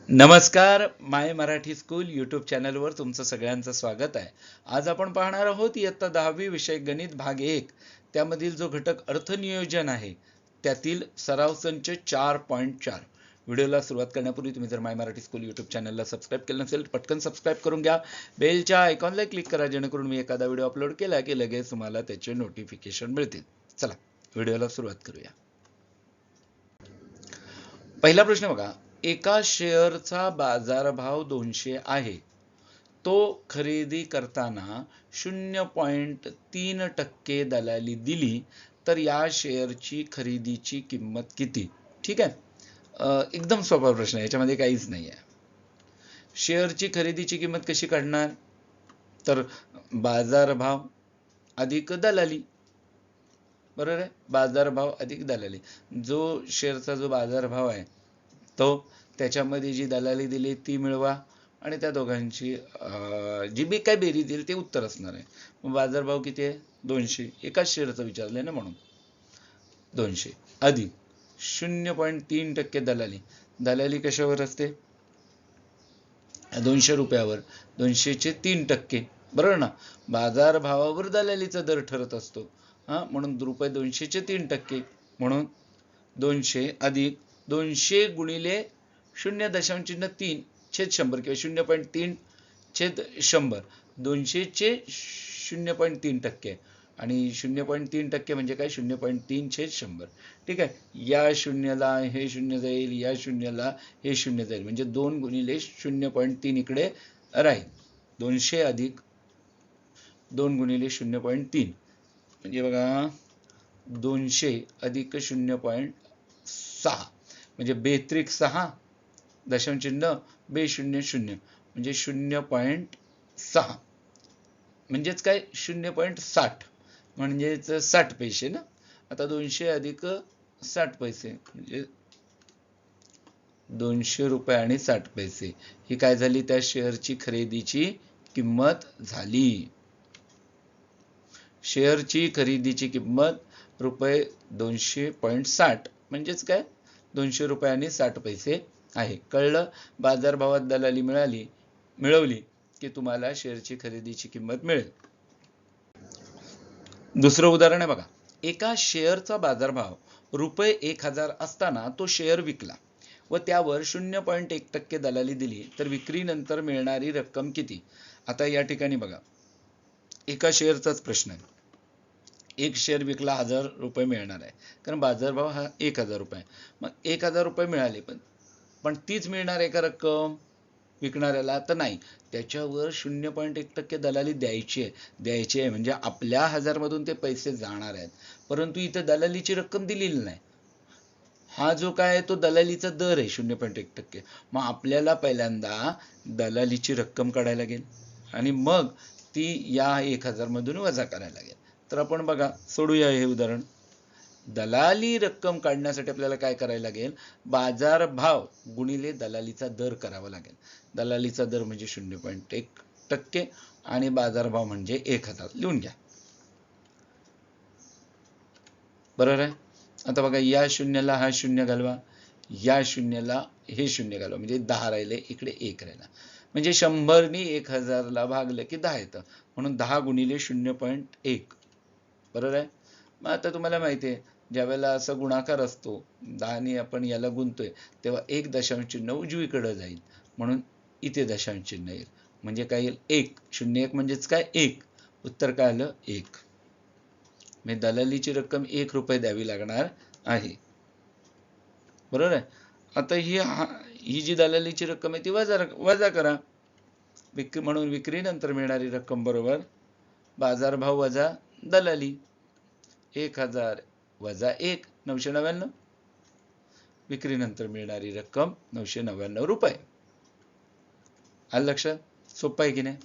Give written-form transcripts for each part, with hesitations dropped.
नमस्कार. माय Marathi school YouTube चॅनलवर तुमचं सगळ्यांचं स्वागत आहे. आज आपण पाहणार आहोत इयत्ता 10वी विषय गणित भाग 1 त्यामधील जो घटक अर्थनियोजन आहे त्यातील सराव संच 4.4. व्हिडिओला सुरुवात करण्यापूर्वी तुम्ही जर माय मराठी स्कूल यूट्यूब चॅनलला सबस्क्राईब केलं नसेल तर पटकन सबस्क्राईब करून घ्या. बेलच्या आयकॉनला क्लिक करा जेणेकरून मी एखादा व्हिडिओ अपलोड केला की लगेच तुम्हाला त्याचे नोटिफिकेशन मिळतील. चला व्हिडिओला सुरुवात करूया. पहिला प्रश्न बघा. एका शेअरचा बाजारभाव 200 आहे. तो खरेदी करताना 0.3% दलाली दिली तर या शेअरची खरेदीची किंमत किती? ठीक आहे. एकदम सोपा प्रश्न आहे, याच्यामध्ये काहीच नाही आहे. शेअरची खरेदीची किंमत कशी काढणार? तर बाजारभाव अधिक दलाली. बरोबर आहे. बाजारभाव अधिक दलाली. जो शेअरचा जो बाजारभाव आहे तो त्याच्यामध्ये जी दलाली दिली ती मिळवा आणि त्या दोघांची जी बी काय बेरीज येईल ते उत्तर असणार आहे. मग बाजारभाव किती आहे? 200. एकाच शेअरचं विचारलंय ना म्हणून 200 अधिक 0.3% दलाली. दलाली कशावर असते? 200 रुपयावर. 200चे 3%. बरोबर ना. बाजारभावावर दलालीचा दर ठरत असतो. म्हणून रुपये 200चे 3%. म्हणून 200 अधिक 200 गुणिले 0.3 छेद 100 किंवा 0.3 छेद 100. 200चे 0.3% आणि 0.3% म्हणजे काय? 0.3 छेद 100. ठीक आहे. या शून्याला हे शून्य जाईल, या शून्याला हे शून्य जाईल, म्हणजे 2 गुणिले 0.3 इकडे राहील. 200 अधिक 2 गुणिले 0.3 म्हणजे बघा 200 अधिक 0.6 म्हणजे बेत्रिक 6 दशांश चिन्ह B00 म्हणजे 0.6 म्हणजेच काय? 0.60 म्हणजेच 60 पैसे ना. आता 200 अधिक 60 पैसे म्हणजे 200 रुपये आणि 60 पैसे ही काय झाली? त्या शेअरची खरेदीची किंमत झाली. शेअरची खरेदीची किंमत रुपये 200.60 म्हणजेच काय? 200 रुपये आणि 60 पैसे आहे. कळलं? बाजारभावात दलाली मिळवली की तुम्हाला शेअरची खरेदीची किंमत मिळेल. दुसरं उदाहरण आहे बघा. एका शेअरचा बाजारभाव रुपये 1000 असताना तो शेअर विकला व त्यावर 0.1% दलाली दिली तर विक्रीनंतर मिळणारी रक्कम किती? आता या ठिकाणी बघा एका शेअरचाच प्रश्न आहे. एक शेअर विकला 1000 रुपये मिळणार आहे कारण बाजारभाव हा 1000 रुपये. मग 1000 रुपये मिळाले पण तीच मिळणार आहे का रक्कम विकणाऱ्याला? तर नाही. त्याच्यावर 0.1% दलाली द्यायची आहे म्हणजे आपल्या 1000 मधून ते पैसे जाणार आहेत, परंतु इथे दलालीची रक्कम दिलेली नाही. हा जो काय आहे तो दलालीचा दर आहे 0.1%. मग आपल्याला पहिल्यांदा दलालीची रक्कम काढायला लागेल आणि मग ती या 1000 मधून वजा करायला लागेल. तर आपण बघा सोडूया हे उदाहरण. दलाली रक्कम काढण्यासाठी आपल्याला काय करायला लागेल? बाजारभाव गुणिले दलालीचा दर करावा लागेल. दलालीचा दर म्हणजे 0.1% आणि बाजारभाव म्हणजे 1000 लिहून घ्या. बरोबर आहे. आता बघा या शून्याला हा शून्य घालवा, या शून्याला हे शून्य घालवा म्हणजे 10 राहिले, इकडे 1 राहिला. म्हणजे 100 नी 1000 भागलं की 10 येतं. म्हणून 10 गुणिले 0.1. बरोबर आहे. मग आता तुम्हाला माहिती आहे ज्यावेळेला असा गुणाकार असतो 10 ने आपण याला गुणतोय तेव्हा 1 दशांश चिन्ह उजवीकडे जाईल म्हणून इथे दशांश चिन्ह येईल. म्हणजे काय येईल? 1. 01 म्हणजेच काय? 1. उत्तर काय आलं? 1. म्हणजे दलालीची रक्कम 1 रुपये द्यावी लागणार आहे. बरोबर आहे. आता ही जी दलालीची रक्कम आहे ती वजा करा. म्हणून विक्रीनंतर मिळणारी रक्कम बरोबर बाजारभाव वजा दलाली. 1000 वजा 1 999. विक्रीनंतर मिळणारी रक्कम 999 रुपये. आलं लक्षात? सोपं आहे की नाही?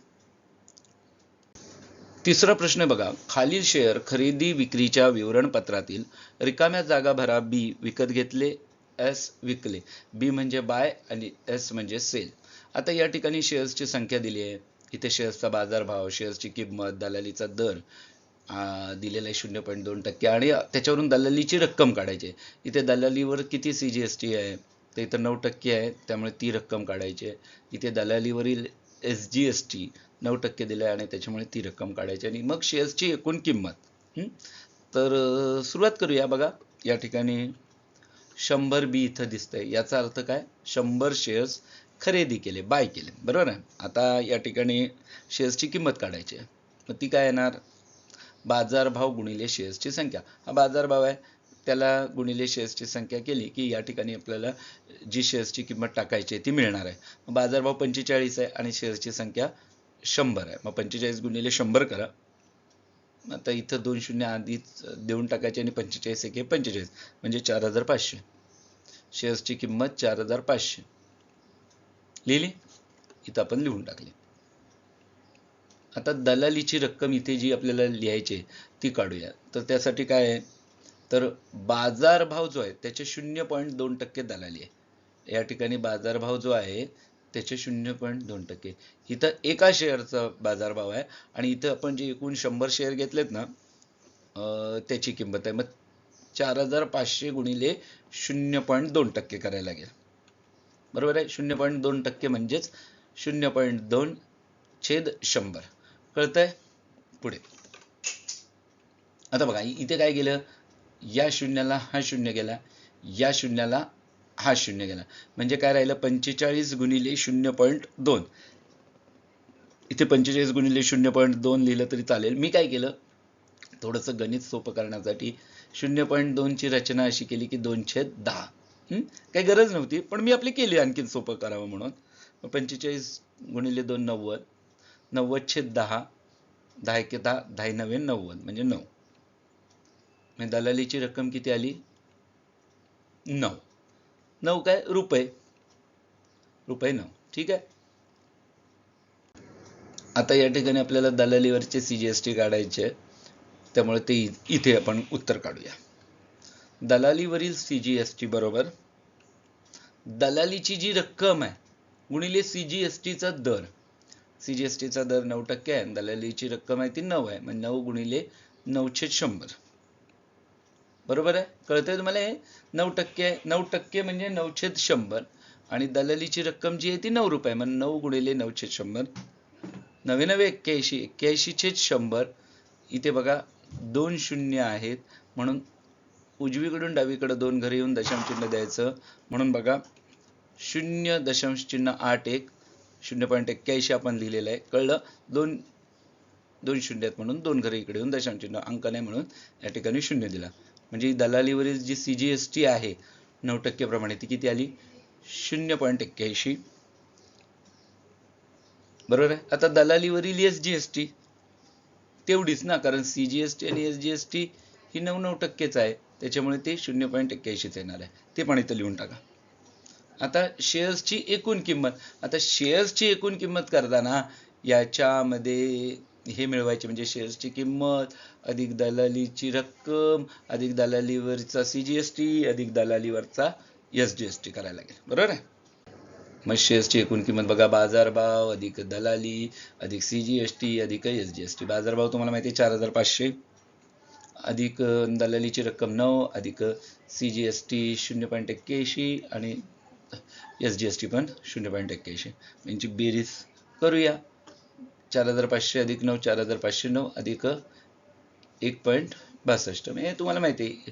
तिसरा प्रश्न बघा. खालील शेअर खरेदी विक्रीच्या विवरणपत्रातील रिकाम्या जागा भरा. बी विकत घेतले, एस विकले. बी म्हणजे बाय आणि एस म्हणजे सेल. आता या ठिकाणी शेअर्सची संख्या दिली आहे. इथे शेअर्सचा बाजारभाव, शेअर्सची किंमत, दलालीचा दर दिलेला आहे 0.2% आणि त्याच्यावरून दलालीची रक्कम काढायची आहे. इथे दलालीवर किती CGST आहे? तर इथं 9% आहे, त्यामुळे ती रक्कम काढायची आहे. इथे दलालीवरील SGST 9% दिलं आहे आणि त्याच्यामुळे ती रक्कम काढायची आणि मग शेअर्सची एकूण किंमत. तर सुरुवात करूया. बघा या ठिकाणी 100B इथं दिसतंय, याचा अर्थ काय? 100 शेअर्स खरेदी केले, बाय केले, बरोबर आहे. आता या ठिकाणी शेअर्सची किंमत काढायची आहे. मग ती काय येणार? बाजारभाव गुणिले शेअर्सची संख्या. हा बाजारभाव आहे, त्याला गुणिले शेअर्सची संख्या केली की या ठिकाणी आपल्याला जी शेअर्सची किंमत टाकायची आहे ती मिळणार आहे. बाजारभाव 45 आहे आणि शेअर्सची संख्या 100 आहे. मग 45 गुणिले 100 करा. आता इथं 2 शून्य आधीच देऊन टाकायचे आणि 45 1 45 म्हणजे 4500. शेअर्सची किंमत 4500 लिहिली, इथं आपण लिहून टाकली. आता दलालीची रक्कम इथे जी आपल्याला लिहायची ती काढूया. तर त्यासाठी काय आहे, तर बाजारभाव जो आहे त्याचे 0.2% दलाली आहे. या ठिकाणी बाजारभाव जो आहे त्याचे 0.2%. इथं एका शेअरचा बाजारभाव आहे आणि इथं आपण जे एकूण 100 शेअर घेतलेत ना त्याची किंमत आहे. मग 4500 गुणिले 0.2% करायला लागेल, बरोबर आहे. 0.2% म्हणजेच 0.2/100. कळतंय? पुढे आता बघा इथे काय गेलं, या शून्याला हा शून्य गेला, या शून्याला हा शून्य गेला, म्हणजे काय राहिलं? 45 गुणिले 0.2. इथे 45 गुणिले 0.2 लिहिलं तरी चालेल. मी काय केलं, थोडंसं गणित सोपं करण्यासाठी 0.2 ची रचना अशी केली की 2/10. काही गरज नव्हती, पण मी आपली केली आणखीन सोपं करावं म्हणून. 45 गुणिले 2 90, 90/10, 10 1 10, 10 9 90 म्हणजे 9. म्हणजे दलालीची रक्कम किती आली? 9. 9 काय? रुपये 9. ठीक आहे. आता या ठिकाणी आपल्याला दलालीवरचे CGST काढायचे, त्यामुळे ते इथे आपण उत्तर काढूया. दलालीवरील CGST बरोबर दलालीची जी रक्कम आहे गुणिले CGSTचा दर. CGSTचा दर 9% आहे, दलालीची रक्कम आहे ती 9 आहे, मग 9 गुणिले 9/100. बरोबर आहे? कळतंय तुम्हाला हे? 9% आहे, 9% म्हणजे 9/100 आणि दलालीची रक्कम जी आहे ती 9 रुपये, मग 9 गुणिले 9/100. 9 9 81, 81/100. इथे बघा 2 शून्य आहेत, म्हणून उजवीकडून डावीकडे 2 घरी येऊन दशांश चिन्ह द्यायचं. म्हणून बघा 0.81, 0.81 आपण लिहिलेलं आहे. कळलं? 2 शून्य आहेत म्हणून 2 घरी इकडे येऊन दशांश चिन्ह, अंक नाही म्हणून या ठिकाणी 0 दिला. म्हणजे दलालीवरील जी CGST आहे 9% प्रमाणे ती किती आली? 0.81. बरोबर आहे. आता दलालीवरील SGST तेवढीच ना, कारण CGST आणि SGST ही 9% आहे, त्याच्यामुळे ते 0.81 येणार आहे. ते पण इथं लिहून टाका. आता शेअर्सची एकूण किंमत. आता शेअर्सची एकूण किंमत करताना याच्यामध्ये हे मिळवायचे, म्हणजे शेअर्सची किंमत अधिक दलालीची रक्कम अधिक दलालीवरचा CGST अधिक दलालीवरचा SGST करायला लागेल, बरोबर आहे. मग शेअर्सची एकूण किंमत बघा, बाजारभाव अधिक दलाली अधिक CGST अधिक SGST. बाजारभाव तुम्हाला माहिती आहे 4500 अधिक दलालीची रक्कम 9 अधिक CGST 0.81 आणि SGST पण 0.81. यांची बेरीज करूया. 4500 अधिक 9 4509 अधिक 1.62. म्हणजे तुम्हाला माहिती आहे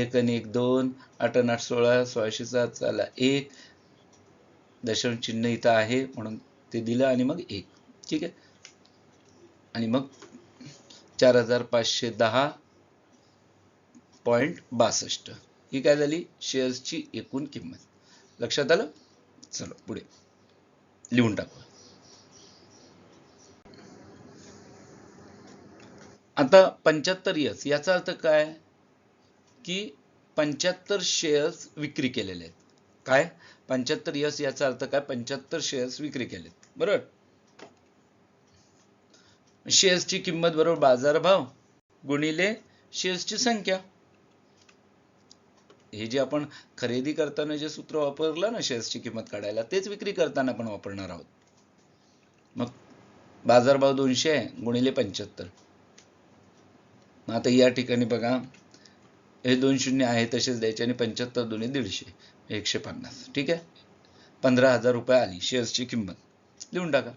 1 आणि 1 2, 8 आणि 8 16, 1607 चला 1 दशांश चिन्ह इथं आहे म्हणून ते दिलं आणि मग 1. ठीक आहे. आणि मग 4510.62 ही काय झाली? शेअर्सची एकूण किंमत. लक्षात आलं? चलो पुढे लिहून टाकू. आता 75S याचा अर्थ काय की 75 शेअर्स विक्री केलेले आहेत. काय? 75S याचा अर्थ काय? 75 शेअर्स विक्री केलेत, बरोबर. शेअर्सची किंमत बरोबर बाजारभाव गुणिले शेअर्सची संख्या. हे जे आपण खरेदी करताना जे सूत्र वापरलं ना शेअर्सची किंमत काढायला, तेच विक्री करताना पण वापरणार आहोत. मग बाजारभाव 200 आहे गुणिले 75. आता या ठिकाणी बघा हे 2 शून्य आहे तसेच द्यायचे आणि 75 दुणे 150. 150. ठीक आहे, 15,000 रुपये आली शेअर्सची किंमत. लिहून टाका.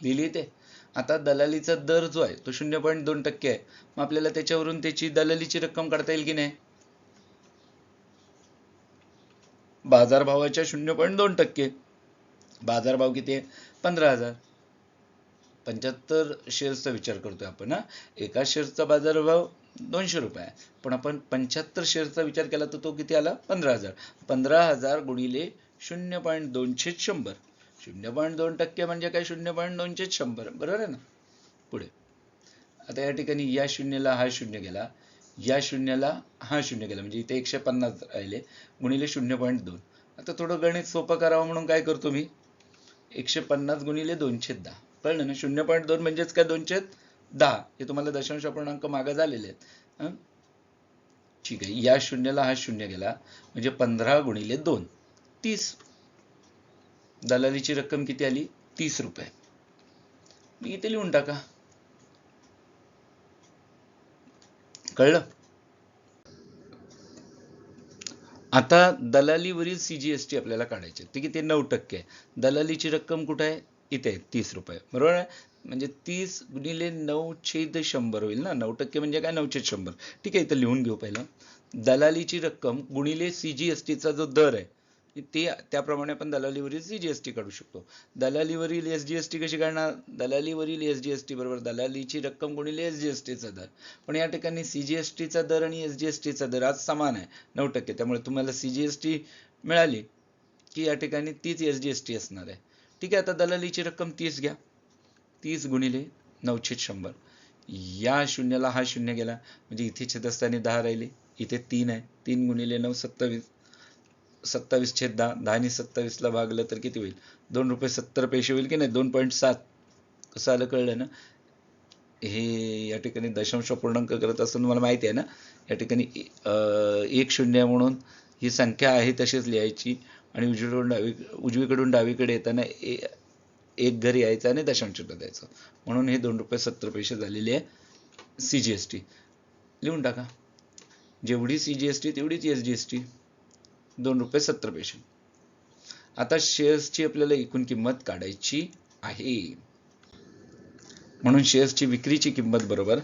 लिहिली ते. आता दलालीचा दर जो आहे तो 0.2% आहे. मग आपल्याला त्याच्यावरून त्याची दलालीची रक्कम काढता येईल की नाही? बाजारभावाच्या 0.2%. बाजारभाव किती आहे? 15,000. 75 शेअर्सचा विचार करतोय आपण. एका शेअर्सचा बाजारभाव 200 रुपये आहे, पण आपण 75 शेअर्सचा विचार केला तर तो किती आला? 15,000. 15,000 गुणिले 0.2/100. 0.2% म्हणजे काय? 0.2/100. बरोबर आहे ना? पुढे आता या ठिकाणी या शून्याला हा शून्य गेला, या शून्याला हा शून्य गेला, म्हणजे इथे 150 राहिले गुणिले 0.2. आता थोडं गणित सोपं करावं म्हणून काय करतो मी? 150 गुणिले 210. कळलं ना? 0.2 म्हणजेच काय? 210. हे तुम्हाला दशांश अपूर्णांक मागे झालेले आहेत. ठीक आहे, या शून्याला हा शून्य गेला म्हणजे 15 गुणिले 2 30. दलालीची रक्कम किती आली? 30 रुपये. मी इथे लिहून टाका. कळलं? आता दलालीवरील CGST आपल्याला काढायचे. ते किती? 9% आहे. दलालीची रक्कम कुठे आहे? इथे आहे, 30 रुपये. बरोबर आहे? म्हणजे 30 गुणिले 9/100 होईल ना. 9% म्हणजे काय? 9/100. ठीक आहे, इथं लिहून घेऊ पहिलं. दलालीची रक्कम गुणिले CGSTचा जो दर आहे ते त्याप्रमाणे आपण दलालीवरील CGST काढू शकतो. दलालीवरील SGST कशी काढणार? दलालीवरील SGST बरोबर दलालीची रक्कम गुणिले SGSTचा दर. पण या ठिकाणी CGSTचा दर आणि SGSTचा दर आज समान आहे, 9%. त्यामुळे तुम्हाला CGST मिळाली की या ठिकाणी तीच SGST असणार आहे. ठीक आहे, आता दलालीची रक्कम 30 घ्या. 30 गुणिले 9/100. या शून्याला हा शून्य गेला म्हणजे इथे छेदस्थानी 10 राहिले. इथे 3 आहे. 3 गुणिले 9 27. 27/10. 10 ने 27 ला भागलं तर किती होईल? 2 रुपये 70 पैसे होईल की नाही? 2.7. कसं आलं? कळलं ना? हे या ठिकाणी दशांश अपूर्णांक करत असताना मला माहिती आहे ना, या ठिकाणी 1 शून्य म्हणून ही संख्या आहे तशीच लिहायची आणि उजवीकडून डावीकडे येताना एक घरी यायचं आणि दशांश द्यायचं. म्हणून हे 2 रुपये 70 पैसे झालेली आहे CGST. लिहून टाका. जेवढी CGST तेवढीच SGST. 2 रुपये 70 पैसे. आता शेअर्सची आपल्याला एकूण किंमत काढायची आहे. म्हणून शेअर्सची विक्रीची किंमत बरोबर.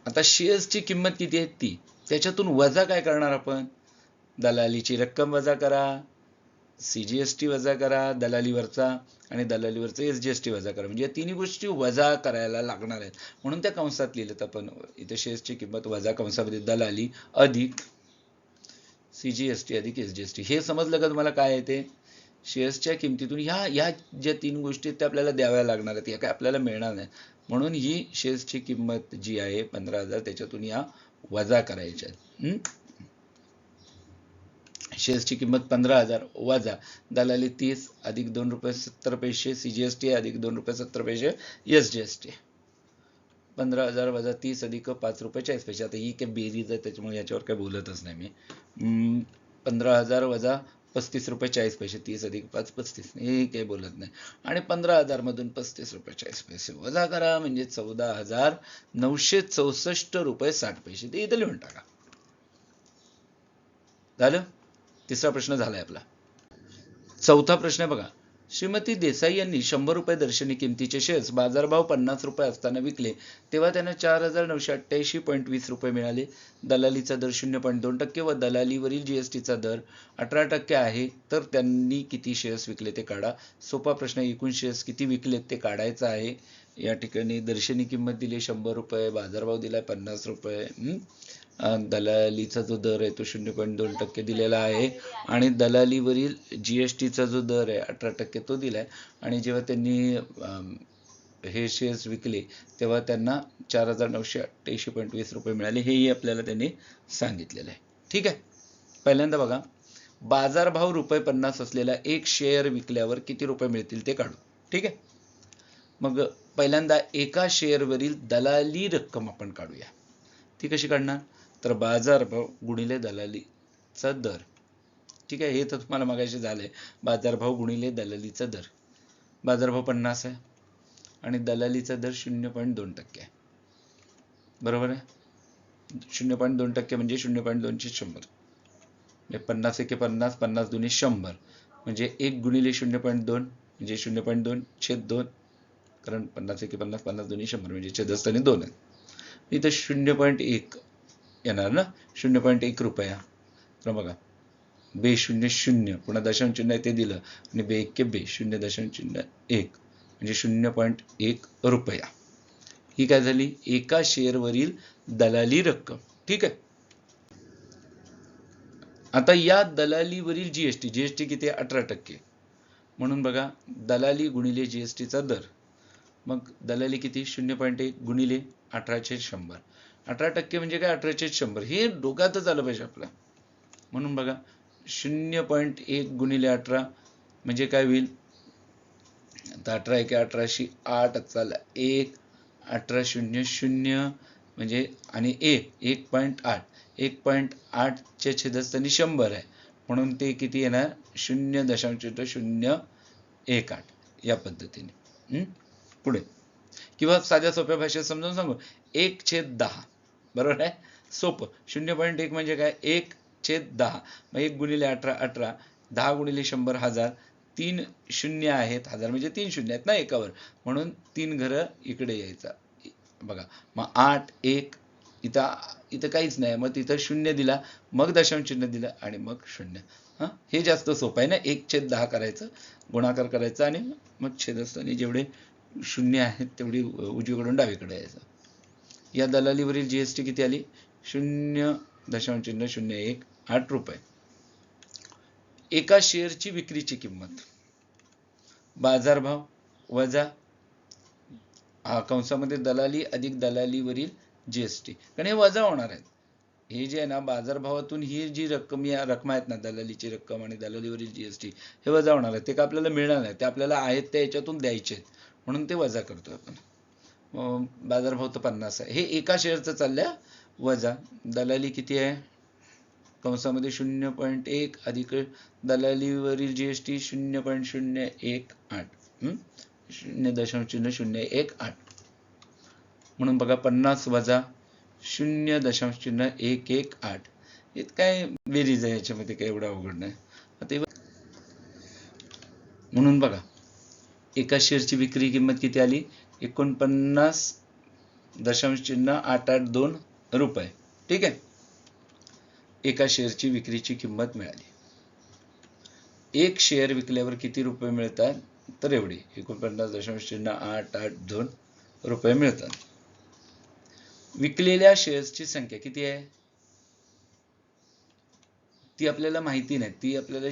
आता शेअर्सची किंमत किती आहे ती, त्याच्यातून वजा काय करणार आपण? दलालीची रक्कम वजा करा, CGST वजा करा दलालीवरचा, आणि दलालीवरचा SGST वजा करा. म्हणजे या तिन्ही गोष्टी वजा करायला लागणार आहेत. म्हणून त्या कंसात लिहिलेत आपण. इथे शेअर्सची किंमत वजा कंसामध्ये दलाली अधिक CGST अधिक SGST. हे समजलं का तुम्हाला काय आहे ते? शेअर्सच्या किमतीतून ह्या ज्या 3 गोष्टी आहेत त्या आपल्याला द्याव्या लागणार आहेत. या काय आपल्याला मिळणार नाही. म्हणून ही शेअर्सची किंमत जी आहे 15,000 त्याच्यातून या वजा करायच्या आहेत. शेअर्सची किंमत 15,000 वजा दलाली 30 अधिक 2 रुपये 70 पैसे CGST अधिक 2 रुपये 70 पैसे SGST. 15,000 वजा 30 अधिक 5 रुपये 40 पैसे. आता ही काही बेरीज आहे त्याच्यामुळे याच्यावर काही बोलतच नाही मी. 15,000 वजा 35 रुपये 40 पैसे. 30 अधिक 5 35. हे काही बोलत नाही. आणि 15,000 मधून 35 रुपये 40 पैसे वजा करा म्हणजे 14,964 रुपये 60 पैसे. ते इथे लिहून टाका. झालं? तिसरा प्रश्न झालाय आपला. चौथा प्रश्न बघा. श्रीमती देसाई यांनी 100 रुपये दर्शनी किमतीचे शेअर्स बाजारभाव 50 रुपये असताना विकले तेव्हा त्यांना 4,988.20 रुपये मिळाले. दलालीचा दर 0.2% व दलालीवरील GSTचा दर 18% आहे. तर त्यांनी किती शेअर्स विकले ते काढा. सोपा प्रश्न. एकूण शेअर्स किती विकलेत ते काढायचं आहे. या ठिकाणी दर्शनी किंमत दिली 100 रुपये, बाजारभाव दिलाय 50 रुपये, दलालीचा जो दर आहे तो 0.2% दिलेला आहे आणि दलालीवरील GSTचा जो दर आहे 18% तो दिलाय. आणि जेव्हा त्यांनी हे शेअर्स विकले तेव्हा त्यांना 4,988.20 रुपये मिळाले. हेही आपल्याला त्यांनी सांगितलेलं आहे. ठीक आहे. पहिल्यांदा बघा, बाजारभाव रुपये 50 असलेला एक शेअर विकल्यावर किती रुपये मिळतील ते काढू. ठीक आहे. मग पहिल्यांदा एका शेअरवरील दलाली रक्कम आपण काढूया. ती कशी काढणार? तर बाजारभाव गुणिले दलालीचा दर. ठीक आहे. हे तर तुम्हाला मागायचे झालंय. बाजारभाव गुणिले दलालीचा दर. बाजारभाव 50 आहे आणि दलालीचा दर 0.2% आहे. बरोबर आहे? 0.2% म्हणजे 0.2/100. 50 एके 50, 50 दुनी 100, म्हणजे 1 गुणिले 0.2 म्हणजे 0.2 छेद 2, कारण 50 एके 50, 50 दुनी 100 म्हणजे छेदस्थानी 2 आहे. इथं 0.1 येणार ना, 0.1 रुपया. तर बघा, बे 0 पुन्हा दशांश चिन्ह ते दिलं आणि बे 1 बे 0.1 म्हणजे 0.1 रुपया. ही काय झाली, एका शेअरवरील दलाली रक्कम. ठीक आहे. आता या दलालीवरील जीएसटी, जीएसटी किती आहे, 18%. म्हणून बघा, दलाली गुणिले जीएसटीचा दर, मग दलाली किती, 0.1 गुणिले 18/100. 18% म्हणजे काय, 18/100. हे डोक्यातच आलं पाहिजे आपल्या. म्हणून बघा, 0.1 गुणिले 18 म्हणजे काय होईल, आता 18 एके 18, 8 चालला 1, 1800 म्हणजे, आणि 1.8, 1.8 च्या छेदस्थानी 100 आहे, म्हणून ते किती येणार, 0.018 या पद्धतीने. पुढे, किंवा साध्या सोप्या भाषेत समजावून सांगू, 1/10, बरोबर आहे, सोपं. 0.1 म्हणजे काय, 1/10, मग 1 गुणिले 18 18, 10 गुणिले 100 1000, 3 शून्य आहेत, 1000 म्हणजे 3 शून्य आहेत ना एकावर, म्हणून 3 घरं इकडे यायचा. बघा, मग 8 1, इथं काहीच नाही, मग तिथं 0 दिला, मग दशांश चिन्ह दिलं आणि मग 0. हे जास्त सोपं आहे ना, 1/10 करायचं, गुणाकार करायचा आणि मग छेदस्थानी जेवढे 0 आहेत तेवढी उजवीकडून डावीकडे यायचं. या दलालीवरील जीएसटी किती आली, 0.018 रुपये. एका शेअरची विक्रीची किंमत, बाजारभाव वजा कंसामध्ये दलाली अधिक दलालीवरील जीएसटी, कारण हे वजा होणार आहेत. हे जे आहे ना, बाजारभावातून ही जी रक्कम, या रक्कम आहेत ना, दलालीची रक्कम आणि दलालीवरील जीएसटी, हे वजा होणार आहे. ते का आपल्याला मिळणार नाही, ते आपल्याला आहेत त्या याच्यातून द्यायचे आहेत, म्हणून ते वजा करतोय आपण. बाजारभाव तर 50 आहे, हे एका शेअरचं चाललंय, वजा दलाली किती आहे, कंसामध्ये 0.1 अधिक दलालीवरील जीएसटी 0.018, 0.018, म्हणून बघा 50 वजा 0.118, हे काय बेरीज आहे, याच्यामध्ये काय एवढं अवघड नाही. म्हणून बघा, एका शेअरची विक्री किंमत किती आली, 49.882 रुपये. ठीक आहे, एका शेअरची विक्रीची किंमत मिळाली. एक शेअर विकल्यावर किती रुपये मिळतात, तर एवढी 49.882 रुपये मिळतात. विकलेल्या शेअर्सची संख्या किती आहे, ती आपल्याला माहिती नाही, ती आपल्याला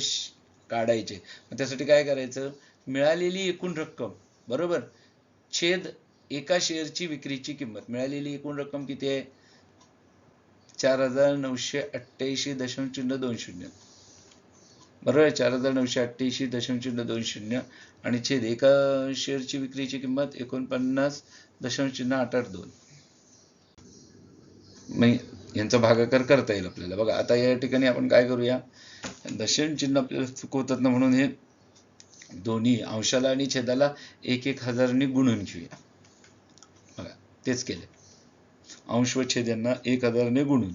काढायची. मग त्यासाठी काय करायचं, मिळालेली एकूण रक्कम बरोबर छेद एका शेअरची विक्रीची किंमत. मिळालेली एकूण रक्कम किती आहे, 4988.20, बरोबर आहे, 4988.20 आणि छेद एका शेअरची विक्रीची किंमत 49.882. मग यांचा भागाकार करता येईल आपल्याला. बघा, आता या ठिकाणी आपण काय करूया, दशांश चिन्ह आपल्याला चुकवतात ना, म्हणून हे दोन्ही अंशाला आणि छेदाला 1,000 ने गुणून घेऊया. बघा, तेच केले, अंश व छेद यांना 1,000 ने गुणून.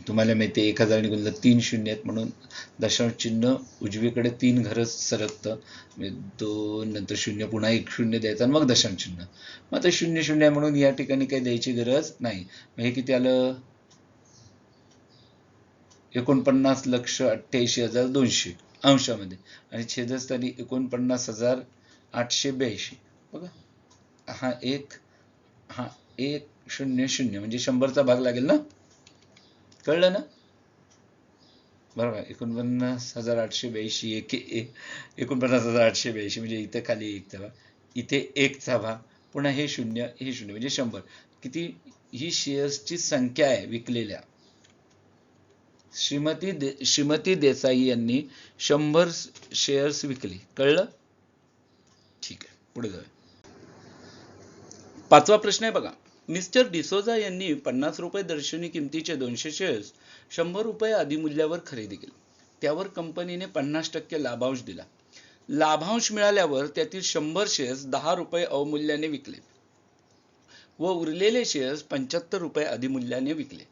तुम्हाला माहिती आहे, 1,000 ने गुणलं 3 शून्य आहेत, म्हणून दशांश चिन्ह उजवीकडे 3 घरं सरकतं, म्हणजे 2 नंतर 0 पुन्हा 1 शून्य द्यायचं आणि मग दशांश चिन्ह. मग आता 0 0 आहे म्हणून या ठिकाणी काही द्यायची गरज नाही. मग हे किती आलं, 49,88,200 अंशामध्ये, आणि छेदस्थानी 49,882. बघा, हा 1 0 0 म्हणजे 100चा भाग लागेल ना, कळलं ना, बरोबर. 49,882 49,882 म्हणजे इथे खाली 1चा भाग, इथे 1चा भाग, पुन्हा हे 0 हे 0 म्हणजे 100. किती, ही शेअर्सची संख्या आहे विकलेल्या. श्रीमती देसाई यांनी 100 शेअर्स विकले, कळलं. ठीक आहे, पुढे जाऊया. 5वा प्रश्न आहे बघा, मिस्टर डिसोजा यांनी 50 रुपये दर्शनी किमतीचे 200 शेअर्स 100 रुपये अधिमूल्यावर खरेदी केले. त्यावर कंपनीने 50% लाभांश दिला. लाभांश मिळाल्यावर त्यातील 100 शेअर्स 10 रुपये अवमूल्याने विकले व उरलेले शेअर्स 75 रुपये अधिमूल्याने विकले.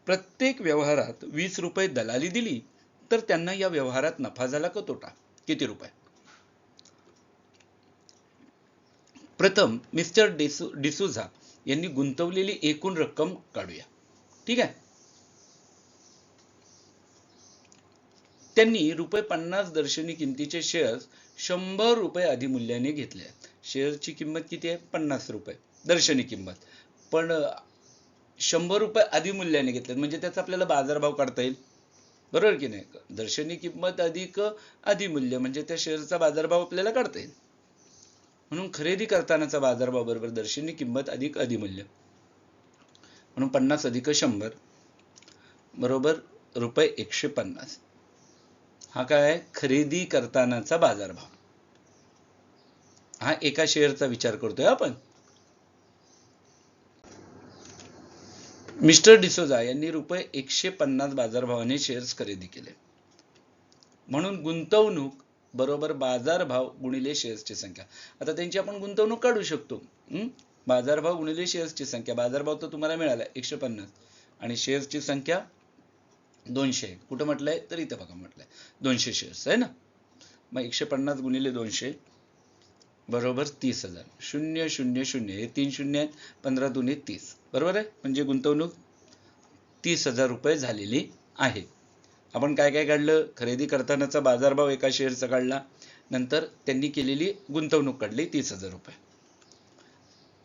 प्रत्येक व्यवहारात 20 रुपये दलाली दिली तर त्यांना या व्यवहारात नफा झाला का तोटा? किती रुपये? प्रथम मिस्टर डिसूझा यांनी गुंतवलेली एकूण रक्कम काढूया. ठीक आहे. त्यांनी ₹50 दर्शनी किमतीचे शेअर्स 100 रुपये अधिमूल्याने घेतले आहेत. शेअरची किंमत किती आहे? 50 रुपये दर्शनी किंमत, पण 100 रुपये अधिमूल्याने घेतले म्हणजे त्याचा आपल्याला बाजारभाव काढता येईल, बरोबर की नाही? दर्शनी किंमत अधिक अधिमूल्य म्हणजे त्या शेअरचा बाजारभाव आपल्याला काढता येईल. म्हणून खरेदी करतानाचा बाजारभाव बरोबर दर्शनी किंमत अधिक अधिमूल्य, म्हणून 50 अधिक 100 बरोबर ₹150. हा काय आहे? खरेदी करतानाचा बाजारभाव. हा एका शेअरचा विचार करतोय आपण. मिस्टर डिसोजा यांनी ₹150 बाजारभावाने शेअर्स खरेदी केले, म्हणून गुंतवणूक बरोबर बाजारभाव गुणिले शेअर्सची संख्या. आता त्यांची आपण गुंतवणूक काढू शकतो. बाजारभाव गुणिले शेअर्सची संख्या. बाजारभाव तर तुम्हाला मिळाला 150 आणि शेअर्सची संख्या 200. कुठं म्हटलंय? तर इथं बघा म्हटलंय 200 शेअर्स आहे ना. मग 150 गुणिले 200 बरोबर 30,000. 0 0 0 हे 3 शून्य आहेत. 15 दुने 30 बरोबर आहे. म्हणजे गुंतवणूक 30,000 रुपये झालेली आहे. आपण काय काय काढलं? खरेदी करतानाचा बाजारभाव एका शेअरचा काढला, नंतर त्यांनी केलेली गुंतवणूक काढली 30,000 रुपये.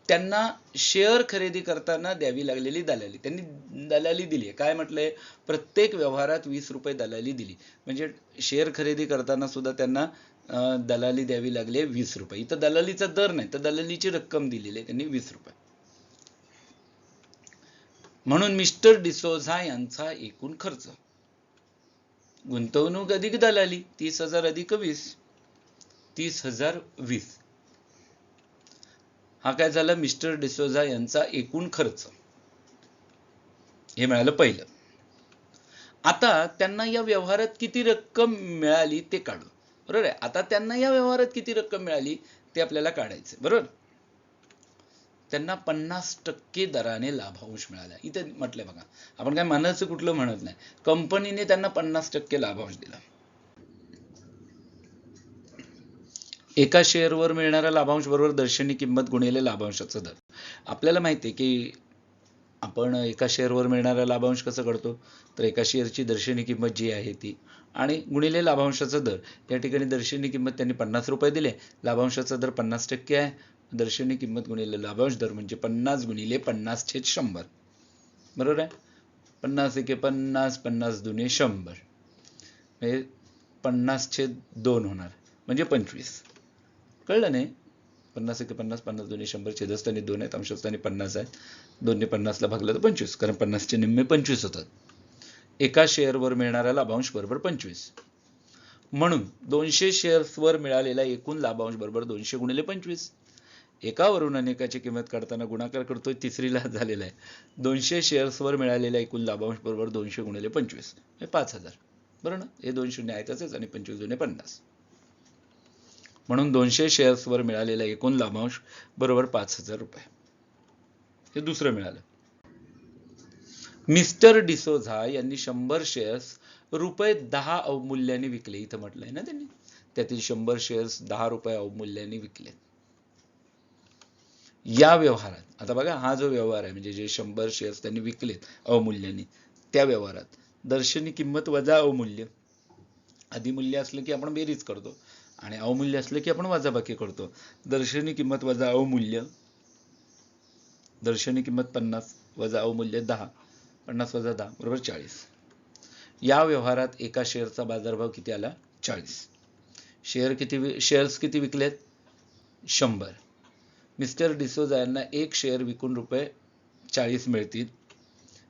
त्यांना शेअर खरेदी करताना द्यावी लागलेली दलाली, त्यांनी दलाली दिली आहे. काय म्हटलंय? प्रत्येक व्यवहारात 20 रुपये दलाली दिली, म्हणजे शेअर खरेदी करताना सुद्धा त्यांना दलाली द्यावी लागली 20 रुपये. इथं दलालीचा दर नाही तर दलालीची रक्कम दिलेली आहे त्यांनी 20 रुपये. म्हणून मिस्टर डिसोझा यांचा एकूण खर्च, गुंतवणूक अधिक दलाली 30,000 अधिक 20, 30,020. हा काय झाला? मिस्टर डिसोझा यांचा एकूण खर्च. हे मिळालं पहिलं. आता त्यांना या व्यवहारात किती रक्कम मिळाली ते काढू, बरोबर आहे. आता त्यांना या व्यवहारात किती रक्कम मिळाली ते आपल्याला काढायचं, बरोबर. त्यांना 50% दराने लाभांश मिळाला. इथे म्हटलंय बघा, आपण काय मनाचं कुठलं म्हणत नाही, कंपनीने त्यांना 50% लाभांश दिला. एका शेअरवर मिळणारा लाभांश बरोबर दर्शनी किंमत गुणिले लाभांशाचा दर. आपल्याला माहिती आहे की आपण एका शेअरवर मिळणारा लाभांश कसं काढतो? तर एका शेअरची दर्शनी किंमत जी आहे ती आणि गुणिले लाभांशाचा दर. या ठिकाणी दर्शनी किंमत त्यांनी 50 रुपये दिले, लाभांशाचा दर 50% आहे. दर्शनी किंमत गुणिले लाभांश दर म्हणजे 50 गुणिले 50/100 बरोबर आहे. 50 एके 50, 50 दुने 100 म्हणजे 50/2 होणार म्हणजे 25. कळलं नाही? 50 एके 50, 50 दुने 100, छेदस्थानी 2 आहेत, अंशस्थानी 50 आहेत. 2ने 50ला भागलं तर 25, कारण 50चे निम्मे 25 होतात. एका शेअरवर मिळणारा लाभांश बरोबर 25. म्हणून 200 शेअर्सवर मिळालेला एकूण लाभांश बरोबर 200 गुणिले 25. एकावरून अनेकाची किंमत काढताना गुणाकार करतोय, तिसरीला झालेला आहे. 200 शेअर्सवर मिळालेला एकूण लाभांश बरोबर 200 गुणिले 25 हे 5,000, बरोबर ना. हे 2 शून्य आहेतच आणि 25 दुने 50, म्हणून 200 शेअर्सवर मिळालेला एकूण लाभांश बरोबर 5,000 रुपये. हे दुसरं मिळालं. मिस्टर डिसोझा यांनी 100 शेअर्स ₹10 अवमूल्याने विकले. इथं म्हटलंय ना त्यांनी, त्यातील 100 शेअर्स 10 रुपये अवमूल्याने विकले. या व्यवहारात आता बघा, हा जो व्यवहार आहे म्हणजे जे 100 शेअर्स त्यांनी विकलेत अवमूल्याने, त्या व्यवहारात दर्शनी किंमत वजा अवमूल्य. अधिमूल्य असलं की आपण बेरीज करतो आणि अवमूल्य असलं की आपण वजाबाकी करतो. दर्शनी किंमत वजा अवमूल्य, दर्शनी किंमत 50 वजा अवमूल्य 10, 50 वजा 10 बरोबर 40. या व्यवहारात एका शेअरचा बाजारभाव किती आला? 40. शेअर्स किती विकलेत? 100. मिस्टर डिसोझा यांना एक शेअर विकून ₹40 मिळतील.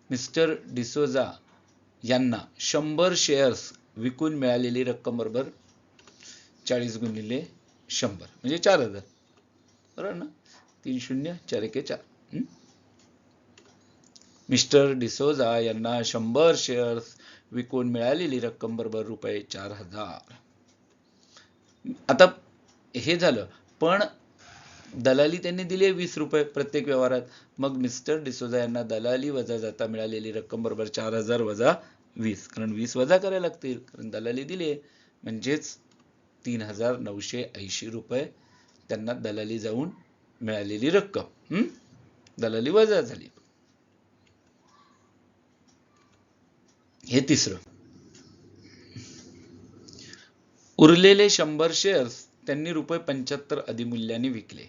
मिस्टर डिसोझा यांना 100 शेअर्स विकून मिळालेली रक्कम बरोबर 40 गुणिले 100 म्हणजे 4,000, बरोबर ना. 3 शून्य 4 एके 4. मिस्टर डिसोझा यांना 100 शेअर्स विकून मिळालेली रक्कम बरोबर ₹4,000. आता हे झालं, पण दलाली त्यांनी दिली आहे 20 रुपये प्रत्येक व्यवहारात. मग मिस्टर डिसोजा यांना दलाली वजा जाता मिळालेली रक्कम बरोबर 4000 वजा 20, कारण 20 वजा करायला लागतील, कारण दलाली दिली आहे. म्हणजेच 3980 रुपये त्यांना दलाली जाऊन मिळालेली रक्कम. दलाली वजा झाली. हे तिसरं. उरलेले 100 शेअर्स त्यांनी ₹75 अधिमूल्याने विकले.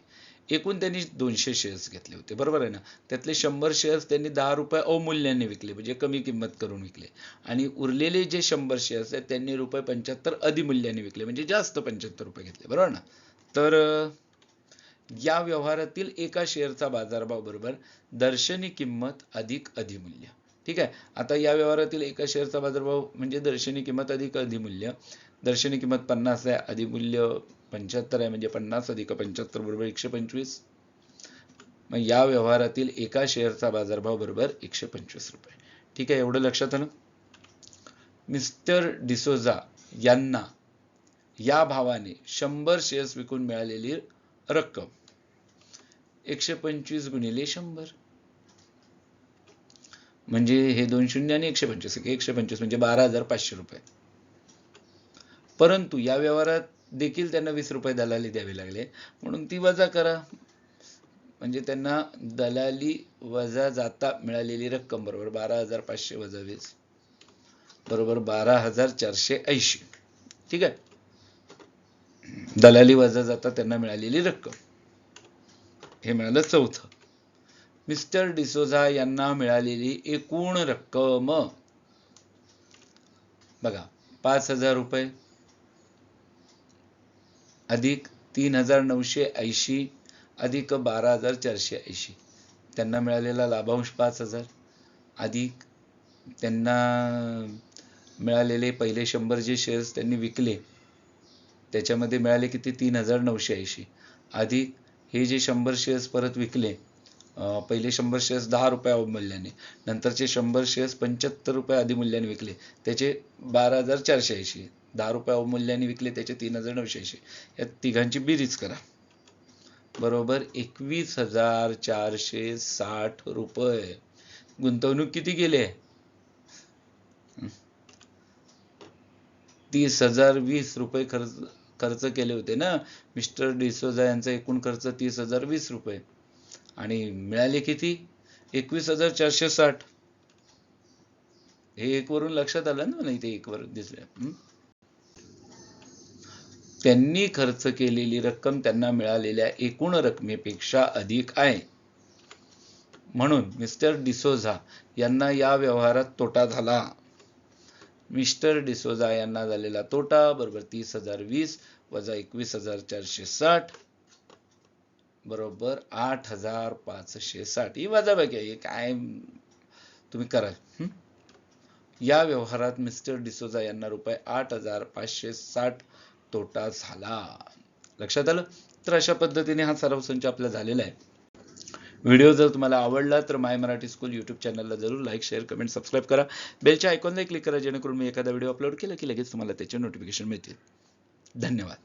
एकूण त्यांनी 200 शेअर्स घेतले होते, बरोबर आहे ना. त्यातले 100 शेअर्स त्यांनी ₹10 अवमूल्याने विकले, म्हणजे कमी किंमत करून विकले. आणि उरलेले जे 100 शेअर्स आहेत त्यांनी ₹75 अधिमूल्याने विकले, म्हणजे जास्त ₹75 घेतले, बरोबर ना. तर या व्यवहारातील एका शेअरचा बाजारभाव बरोबर दर्शनी किंमत अधिक अधिमूल्य. ठीक आहे. आता या व्यवहारातील एका शेअरचा बाजारभाव म्हणजे दर्शनी किंमत अधिक अधिमूल्य. दर्शनी किंमत 50 आहे, अधिमूल्य 75 आहे, म्हणजे 50 अधिक 75 बरोबर 125. मग या व्यवहारातील एका शेअरचा बाजारभाव बरोबर 125 रुपये. ठीक आहे, एवढं लक्षात आलं. मिस्टर डिसोजा यांना या भावाने 100 शेअर्स विकून मिळालेली रक्कम 125 गुणिले 100, म्हणजे हे 2 शून्य आणि 125 म्हणजे 12,500 रुपये. परंतु या व्यवहारात देखील त्यांना 20 रुपये दलाली द्यावी लागले, म्हणून ती वजा करा. म्हणजे त्यांना दलाली वजा जाता मिळालेली रक्कम बरोबर 12,500 वजा 20 बरोबर 12,480. ठीक आहे. दलाली वजा जाता त्यांना मिळालेली रक्कम. हे मिळालं चौथं. मिस्टर डिसोजा यांना मिळालेली एकूण रक्कम बघा 5,000 रुपये अधिक 3,980 अधिक 12,480. त्यांना मिळालेला लाभांश 5,000 अधिक त्यांना मिळालेले पहिले 100 जे शेअर्स त्यांनी विकले त्याच्यामध्ये मिळाले किती 3,980 अधिक हे जे 100 शेअर्स परत विकले. पहिले 100 शेअर्स 10 रुपये अवमूल्याने, नंतरचे 100 शेअर्स 75 रुपये अधिमूल्याने विकले, त्याचे 12,480. 10 रुपये अवमूल्याने विकले त्याचे 3,980. या तिघांची बेरीज करा बरोबर 21,460 रुपये. गुंतवणूक किती केले 30,020 रुपये खर्च केले होते ना. मिस्टर डिसोजा यांचा एकूण खर्च 30,020 रुपये आणि मिळाले किती 21,460. हे एक वरून लक्षात आलं ना, नाही ते एक वरून दिसलं. त्यांनी खर्च केलेली रक्कम त्यांना मिळालेल्या एकूण रकमेपेक्षा अधिक आहे, म्हणून मिस्टर डिसोजा यांना या व्यवहारात तोटा झाला. मिस्टर डिसोजा यांना झालेला तोटा बरोबर 30,020 वजा 21,460 बरोबर 8,560. ही वजाबाकी आहे, काय तुम्ही करा. या व्यवहारात मिस्टर डिसोजा यांना ₹8,560 तोटा झाला. लक्षात आलं. तर अशा पद्धतीने हा सराव संच आपला झालेला आहे. व्हिडिओ जर तुम्हाला आवडला तर माय मराठी स्कूल यूट्यूब चॅनलला जरूर लाईक शेअर कमेंट सबस्क्राईब करा. बेलच्या आयकॉनला क्लिक करा, जेणेकरून मी एखादा व्हिडिओ अपलोड केला की लगेच तुम्हाला त्याचे नोटिफिकेशन मिळतील. धन्यवाद.